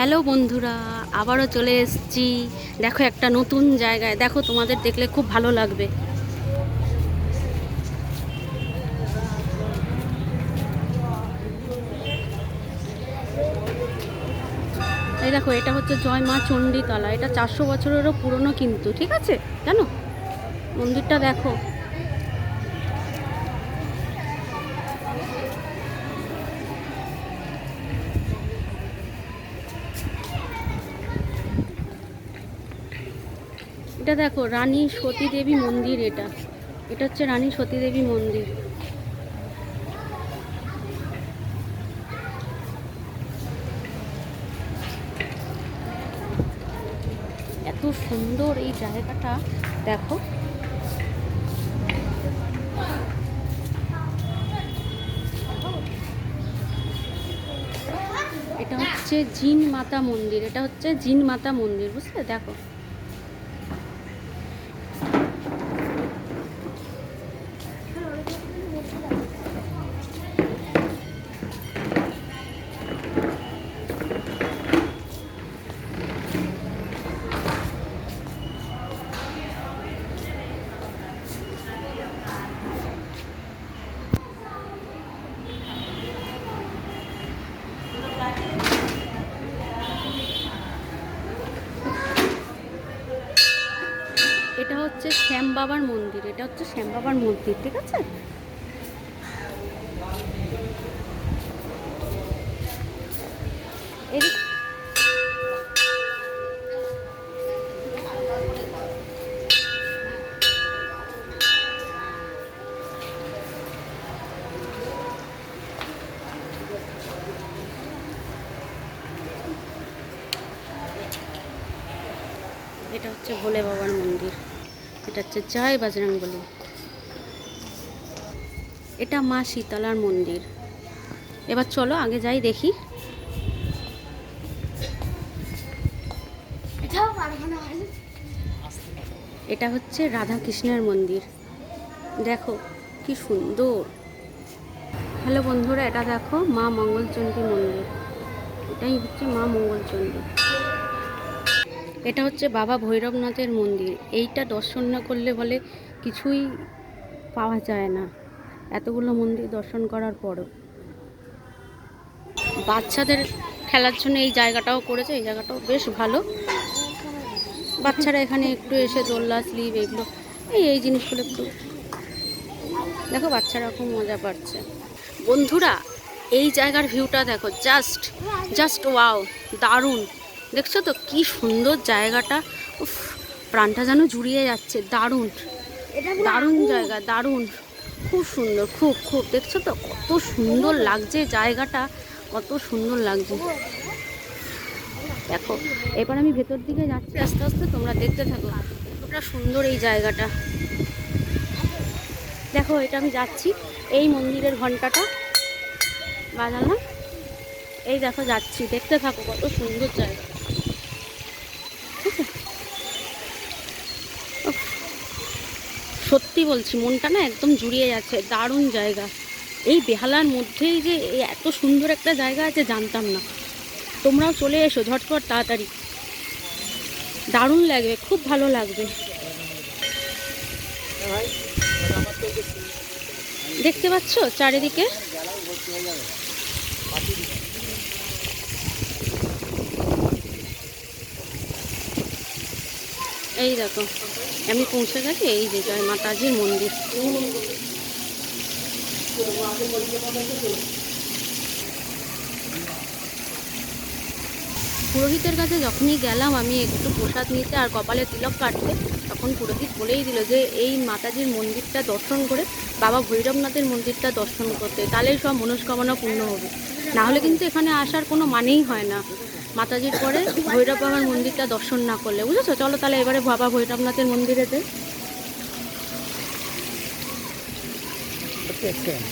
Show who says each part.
Speaker 1: Hello বন্ধুরা, আবারও চলে এসেছি। দেখো একটা নতুন জায়গায়, দেখো তোমাদের দেখলে খুব ভালো লাগবে। এই দেখো, এটা হচ্ছে জয় মা চণ্ডীতলা। এটা 400 বছরেরও পুরনো কিন্তু, ঠিক আছে? জানো মন্দিরটা দেখো। এটা দেখো রানী সতী দেবী মন্দির। এটা এটা হচ্ছে রানী সতী দেবী মন্দির। এত সুন্দর এই জায়গাটা, দেখো। এটা হচ্ছে জিন মাতা মন্দির। এটা হচ্ছে জিন মাতা মন্দির, বুঝলে? দেখো এটা হচ্ছে শ্যাম বাবার মন্দির। এটা হচ্ছে শ্যাম বাবার মন্দির, ঠিক আছে? এটা হচ্ছে ভোলে বাবার মন্দির। এটা হচ্ছে জয় বজরংবলী। এটা মা শীতলার মন্দির। এবার চলো আগে যাই, দেখি। এটা হচ্ছে রাধা কৃষ্ণের মন্দির। দেখো কি সুন্দর। হ্যালো বন্ধুরা, এটা দেখো মা মঙ্গলচণ্ডী মন্দির। এটাই হচ্ছে মা মঙ্গলচণ্ডী। এটা হচ্ছে বাবা ভৈরবনাথের মন্দির। এইটা দর্শন না করলে বলে কিছুই পাওয়া যায় না, এতগুলো মন্দির দর্শন করার পরও। বাচ্চাদের খেলার জন্য এই জায়গাটাও করেছে। এই জায়গাটাও বেশ ভালো। বাচ্চারা এখানে একটু এসে দোলনা, স্লিপ, এগুলো এই জিনিসগুলো একটু দেখো, বাচ্চারা খুব মজা পাচ্ছে। বন্ধুরা, এই জায়গার ভিউটা দেখো, জাস্ট জাস্ট ওয়াও, দারুণ। দেখছো তো কি সুন্দর জায়গাটা। উফ, প্রাণটা যেন জুড়িয়ে যাচ্ছে। দারুণ দারুণ জায়গা, দারুণ, খুব সুন্দর, খুব খুব। দেখছো তো কত সুন্দর লাগছে জায়গাটা, কত সুন্দর লাগছে। দেখো এবার আমি ভেতর দিকে যাচ্ছি আস্তে আস্তে, তোমরা দেখতে থাকো কতটা সুন্দর এই জায়গাটা। দেখো এটা আমি যাচ্ছি, এই মন্দিরের ঘন্টাটা বাজালাম। এই দেখো যাচ্ছি, দেখতে থাকো কত সুন্দর জায়গা, ঠিক আছে? উফ, সত্যি বলছি, মনটা না একদম জুড়িয়ে যাচ্ছে। দারুণ জায়গা। এই বেহালার মধ্যেই যে এত সুন্দর একটা জায়গা আছে জানতাম না। তোমরাও চলে এসো ঝটপট, তাড়াতাড়ি। দারুণ লাগবে, খুব ভালো লাগবে। দেখতে পাচ্ছ চারিদিকে? এই দেখো আমি পৌঁছে গেছি, এই যে জয় মাতাজির মন্দির। পুরোহিতের কাছে যখনই গেলাম আমি একটু প্রসাদ নিতে আর কপালে তিলক কাটতে, তখন পুরোহিত বলেই দিল যে এই মাতাজির মন্দিরটা দর্শন করে বাবা ভৈরবনাথের মন্দিরটা দর্শন করতে, তাহলেই সব মনস্কামনা পূর্ণ হবে। না হলে কিন্তু এখানে আসার কোনো মানেই হয় না, মাতাজির পরে ভৈরব বাবার মন্দিরটা দর্শন না করলে, বুঝেছো? চলো তাহলে এবারে বাবা ভৈরবনাথের মন্দিরে যাই।